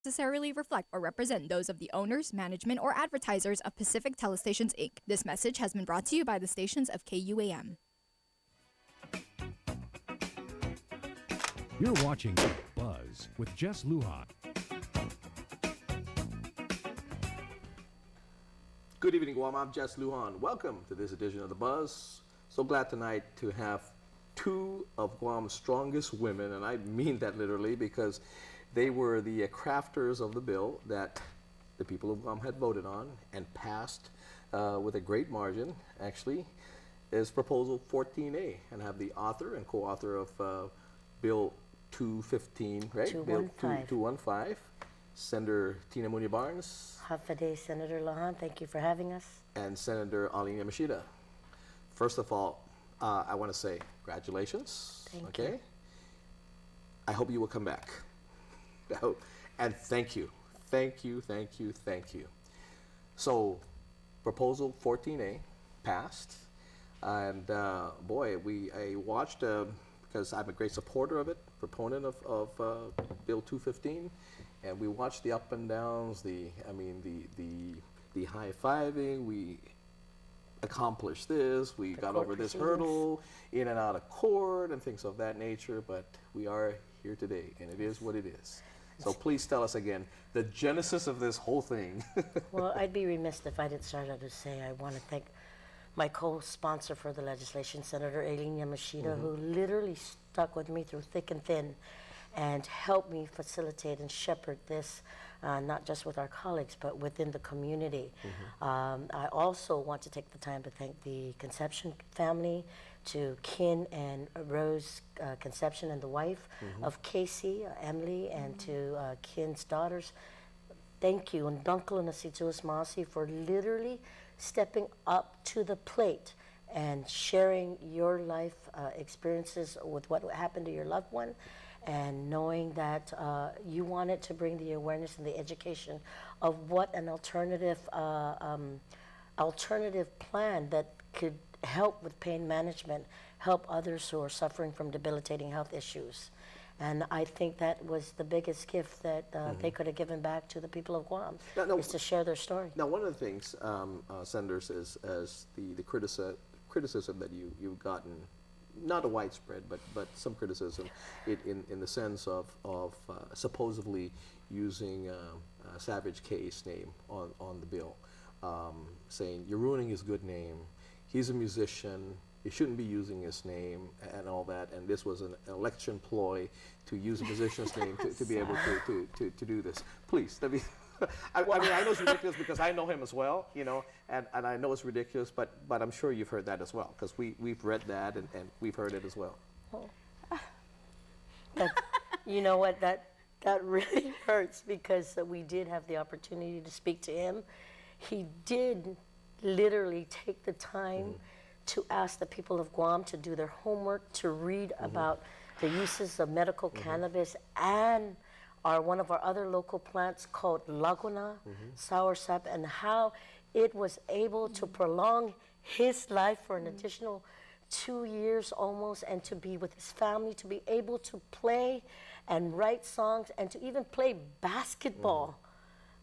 necessarily reflect or represent those of the owners, management, or advertisers of Pacific Telestations Inc. This message has been brought to you by the stations of KUAM. You're watching Buzz with Jess Lujan. Good evening, Guam. I'm Jess Lujan. Welcome to this edition of The Buzz. So glad tonight to have two of Guam's strongest women, and I mean that literally because they were the crafters of the bill that the people of Guam had voted on and passed with a great margin, actually, is Proposal 14A, and have the author and co-author of Bill 215, right? 215. Bill 215, Senator Tina Munya Barnes. Hafa Day, Senator Lujan. Thank you for having us. And Senator Arlene Yamashita. First of all, I want to say congratulations. Thank you. I hope you will come back. And thank you. Thank you, thank you, thank you. So, Proposal 14A passed. And boy, I watched, because I'm a great supporter of it, proponent of Bill 215. And we watched the up and downs, the high-fiving, we accomplished this, we got over this hurdle, in and out of court, and things of that nature, but we are here today, and it is what it is. So please tell us again, the genesis of this whole thing. Well, I'd be remiss if I didn't start out to say I want to thank my co-sponsor for the legislation, Senator Arlene Yamashita, who literally stuck with me through thick and thin and help me facilitate and shepherd this, not just with our colleagues, but within the community. I also want to take the time to thank the Conception family, to Kin and Rose Conception and the wife of Casey, Emily, and to Kin's daughters. Thank you, and Dunkel and Asituas Masi, for literally stepping up to the plate and sharing your life experiences with what happened to your loved one, and knowing that you wanted to bring the awareness and the education of what an alternative plan that could help with pain management, help others who are suffering from debilitating health issues. And I think that was the biggest gift that they could have given back to the people of Guam, is to share their story. Now, one of the things, Senators, is the criticism that you've gotten, not a widespread, but some criticism in the sense of supposedly using Savage K's name on the bill, saying you're ruining his good name. He's a musician. You shouldn't be using his name and all that. And this was an election ploy to use a musician's name to be able to do this. Please, let me. I mean, I know it's ridiculous because I know him as well, you know, and I know it's ridiculous, but I'm sure you've heard that as well, because we've read that and we've heard it as well. You know what, that really hurts, because we did have the opportunity to speak to him. He did literally take the time to ask the people of Guam to do their homework, to read about the uses of medical cannabis and one of our other local plants called Laguna, soursop, and how it was able to prolong his life for an additional 2 years almost, and to be with his family, to be able to play and write songs, and to even play basketball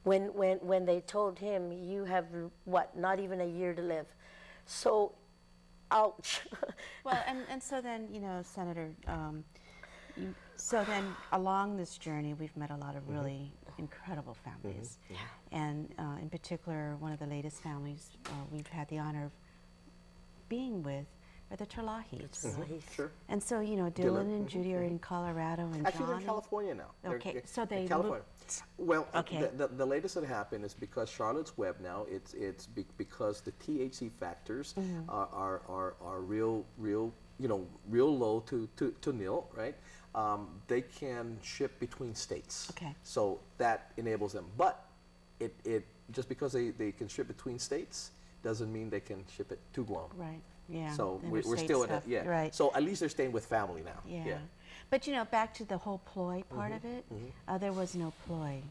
when they told him, you have, what, not even a year to live. So, ouch. Well, and so then, you know, Senator, so then along this journey, we've met a lot of really incredible families. And in particular, one of the latest families we've had the honor of being with are the Terlahis. Sure. And so, you know, Dylan and Judy are in Colorado, and Actually, John they're in California now. Okay, so they California. Well, okay. the latest that happened is because Charlotte's Web now, because the THC factors are real, you know, real low to nil, right? They can ship between states. Okay. So that enables them. But it just because they can ship between states doesn't mean they can ship it to Guam. Right. Yeah. So we're still in it. Yeah. Right. So at least they're staying with family now. Yeah. But you know, back to the whole ploy part of it, there was no ploy.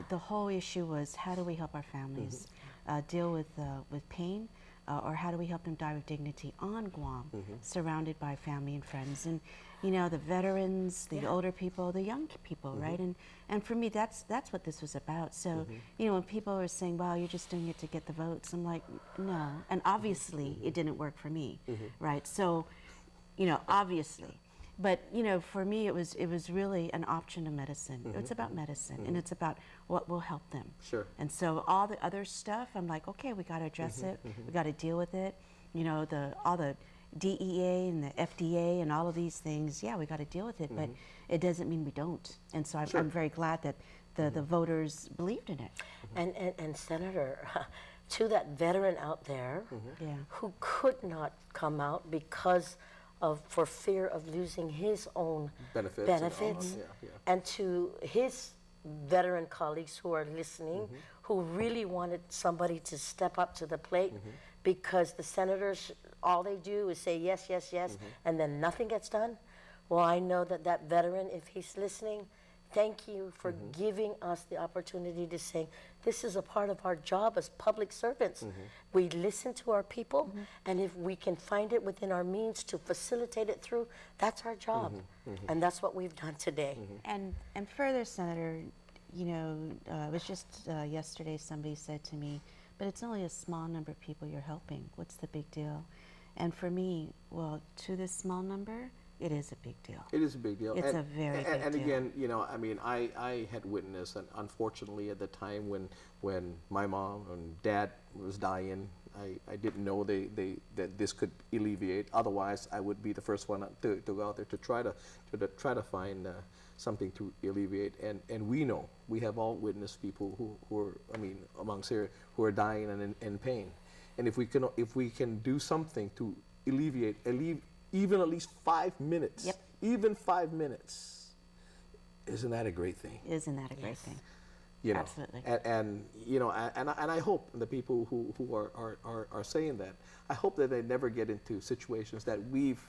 The whole issue was, how do we help our families deal with pain, or how do we help them die with dignity on Guam, surrounded by family and friends, and you know, the veterans, the older people, the young people, right? And for me, that's what this was about. So you know, when people are saying, "Wow, you're just doing it to get the votes," I'm like, no. And obviously, it didn't work for me, right? So, you know, obviously. But you know, for me, it was really an option to medicine. It's about medicine, and it's about what will help them. Sure. And so all the other stuff, I'm like, okay, we got to address it. We got to deal with it. You know, all the DEA and the FDA and all of these things. Yeah, we got to deal with it, but it doesn't mean we don't. And so I'm very glad that the voters believed in it. And Senator, to that veteran out there who could not come out because for fear of losing his own benefits, and to his veteran colleagues who are listening, who really wanted somebody to step up to the plate, because the senators, all they do is say yes, yes, yes, and then nothing gets done. Well, I know that veteran, if he's listening, thank you for giving us the opportunity to say, this is a part of our job as public servants. We listen to our people, and if we can find it within our means to facilitate it through, that's our job. And that's what we've done today. And further, Senator, you know, it was just yesterday somebody said to me, but it's only a small number of people you're helping. What's the big deal? And for me, well, to this small number, it is a big deal. It is a big deal. It's a very big deal. And again, you know, I mean, I had witnessed, and unfortunately at the time when my mom and dad was dying, I didn't know that this could alleviate. Otherwise, I would be the first one to go out there to try to find something to alleviate. And we know, we have all witnessed people who are, I mean, amongst here, who are dying and in pain. And if we can do something to alleviate even at least 5 minutes, even 5 minutes, isn't that a great thing? Isn't that a great thing? You know, absolutely. And you know, and I hope the people who are saying that, I hope that they never get into situations that we've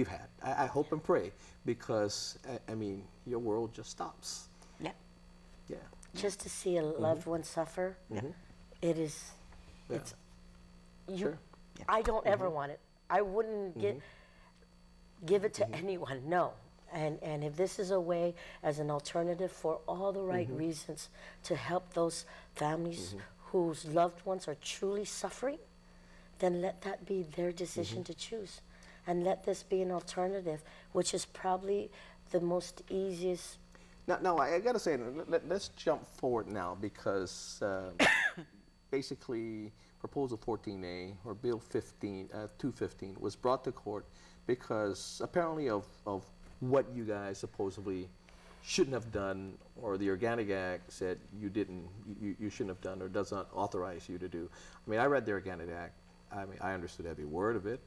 had. I hope and pray, because I mean, your world just stops. Yep. Yeah. Just to see a loved one suffer, it is. Yeah. It's. Sure. I don't ever want it. I wouldn't give it to anyone. No. And if this is a way as an alternative for all the right reasons to help those families whose loved ones are truly suffering, then let that be their decision to choose. And let this be an alternative, which is probably the most easiest. Now I got to say, let's jump forward now, because basically Proposal 14A, or Bill 215, was brought to court because apparently of what you guys supposedly shouldn't have done, or the Organic Act said you shouldn't have done, or does not authorize you to do. I mean, I read the Organic Act. I mean, I understood every word of it.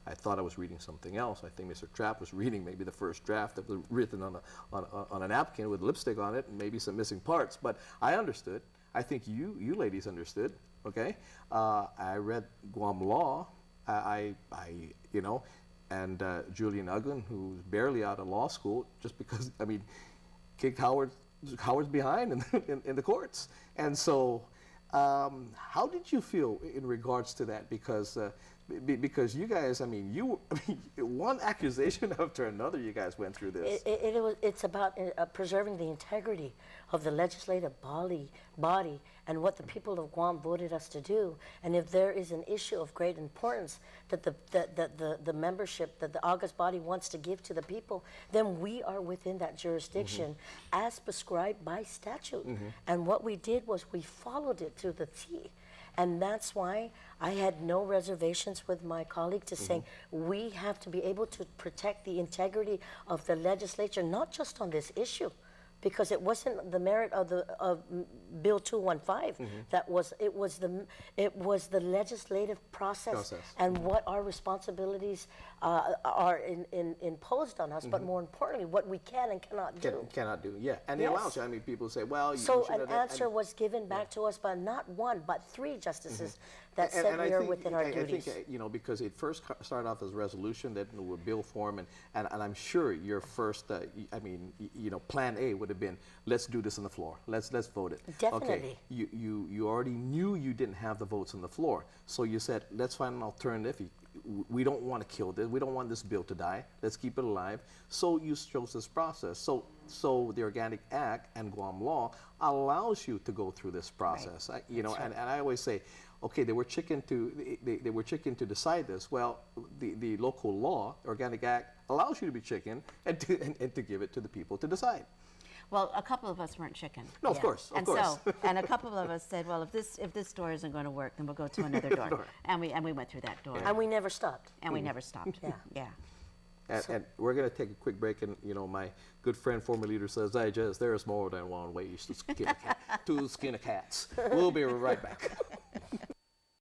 I thought I was reading something else. I think Mr. Trapp was reading maybe the first draft that was written on a napkin with lipstick on it, and maybe some missing parts. But I understood. I think you ladies understood. Okay, I read Guam law. You know. And Julian Uglin, who's barely out of law school, just because, I mean, kicked Howard's behind in the courts. And so, how did you feel in regards to that? Because you guys, I mean, one accusation after another, you guys went through this. It's about preserving the integrity of the legislative body and what the people of Guam voted us to do. And if there is an issue of great importance that the membership that the August body wants to give to the people, then we are within that jurisdiction as prescribed by statute. And what we did was we followed it to the T. And that's why I had no reservations with my colleague to saying we have to be able to protect the integrity of the legislature, not just on this issue, because it wasn't the merit of Bill 215. It was the legislative process and what our responsibilities are imposed on us, but more importantly, what we can and cannot do. Cannot do, yeah. And it Yes. allows you, I mean, people say, well, you So should an have answer and- was given back to us by not one, but three justices that And- said and I we are think- within our I duties. think, you know, because it first started off as a resolution, then it would bill form, and I'm sure your first, I mean, you know, plan A would have been, let's do this on the floor. Let's vote it. Okay. Definitely. You already knew you didn't have the votes on the floor, so you said, let's find an alternative. We don't want to kill this. We don't want this bill to die. Let's keep it alive. So you chose this process. So the Organic Act and Guam law allows you to go through this process. You know, and I always say, okay, they were chicken to decide this. Well, the local law, Organic Act, allows you to be chicken and to give it to the people to decide. Well, a couple of us weren't chicken. No, of Yeah. course, of And course. so, and a couple of us said, well, if this door isn't going to work, then we'll go to another door. And we went through that door. And we never stopped. And we never stopped. Yeah. Yeah. And we're going to take a quick break, and you know, my good friend, former leader, says, "Hey, Jess, there is more than one way to skin a cat. To skin a cat." We'll be right back.